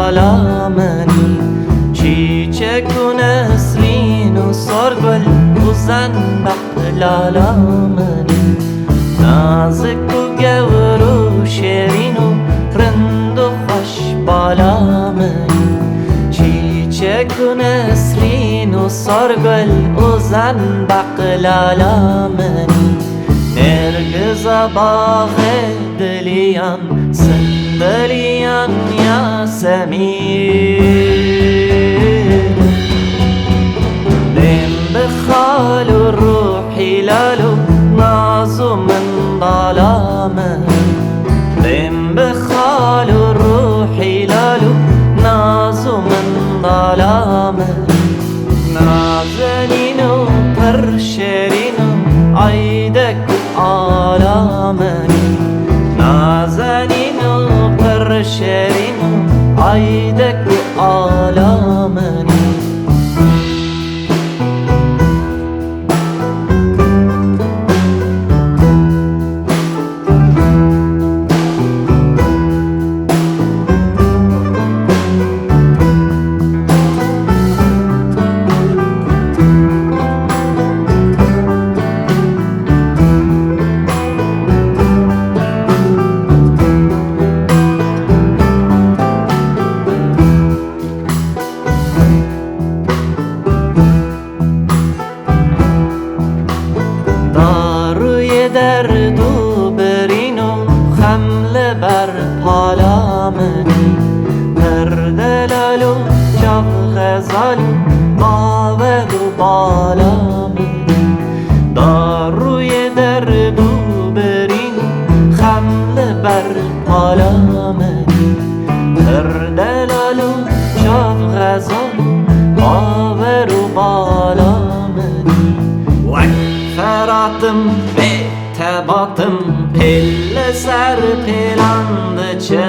بالا منی چیچک و نسرین و سارگل و زنبق لالا منی نازک و گور و شیرین و رند و خوش بالا منی چیچک و نسرین و سارگل و زنبق لالا منی نرگز باغ دلیان سندلیان یا سمیر بین بخال و روحی لالو نازو من بالا من بین بخال و روحی لالو نازو من بالا من نازنین و پرشرین و عیدک آلا منی نازنین و پرشرین و عیدک آلا منی درد و برین و خمل بر پالا منی پردلال و جاو غزال و باود و بالا منی داروی درد و برین و خمل بر پالا منی پردلال و جاو غزال و باود و بالا منی فراتم تباتم پل سر پلند چه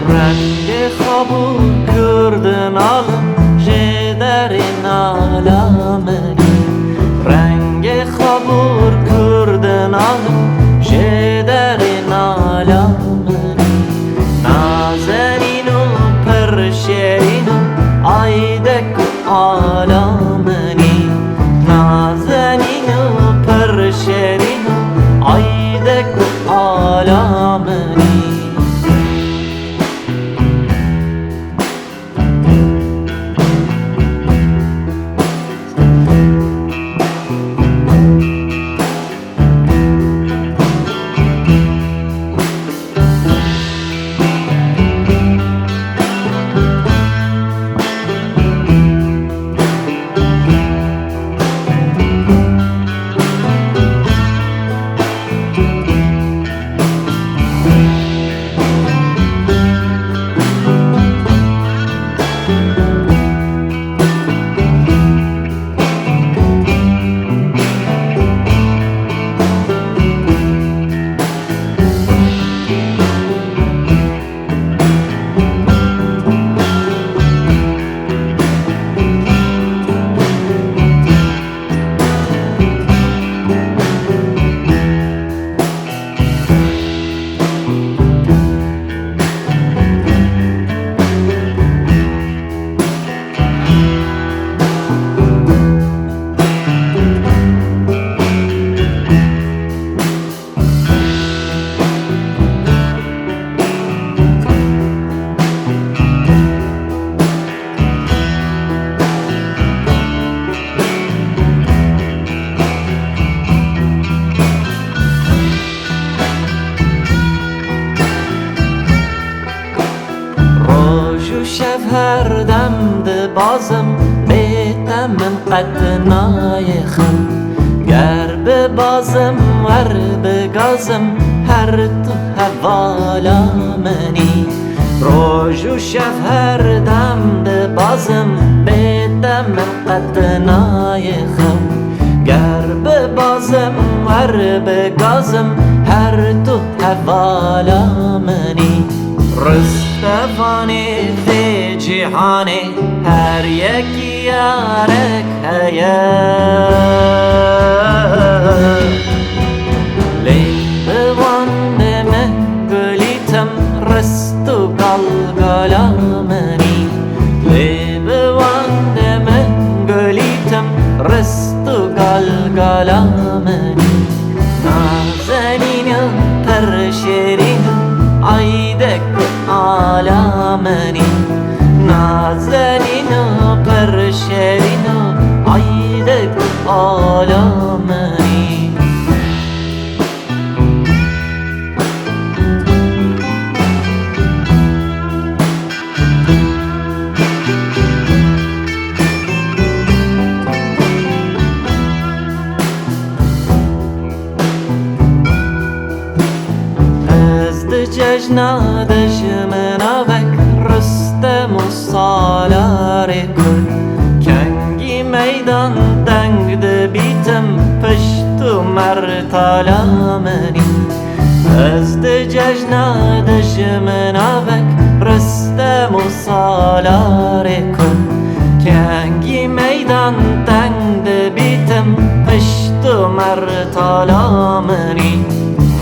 رنگ خوابو کردن آلم جدر نالا منی رنگ خوابو کردن آلم جدر نالا منی نازنین و پرشرین و عیدک آلا منی نازنین و پرشرین و عیدک آلا منی شب هر دم ده بازم بیتم من قد نایخم گر به بازم ور به گازم هر تو حوالا منی روز و شب هر دم ده بازم بیتم من قد نایخم گر به بازم ور به گازم هر تو حوالا منی رستفانی في جهانی هر یکی یارک هیا لی بوانده من گلی galgala منی لبوند من گلیتم رستو galgala منی نازنینم پرشرینم عیدک آلا منی نازنینم پرشرینم عیدک آلا منی ججنا دجمنا بك رستم و سالار کرد کنگی میدان دنگ ده بیتم پشت و مرتالا منی از ده ججنا دجمنا بك رستم و سالار کرد کنگی میدان دنگ ده بیتم پشت و مرتالا منی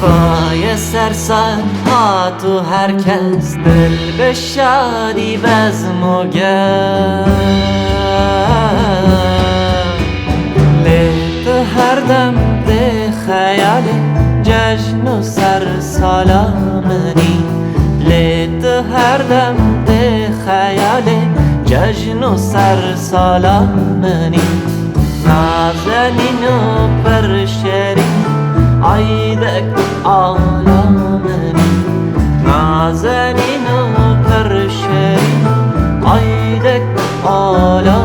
وای سرسر هات و هر کس دل به شادی بزم و گرد لیت هر دم ده خیال جشن و سر سالا منی لیت هر دم ده خیال جشن و سر سالا منی نازنین و پرشرین عیدک آلا منی نازنین و پرشرین عیدک آلا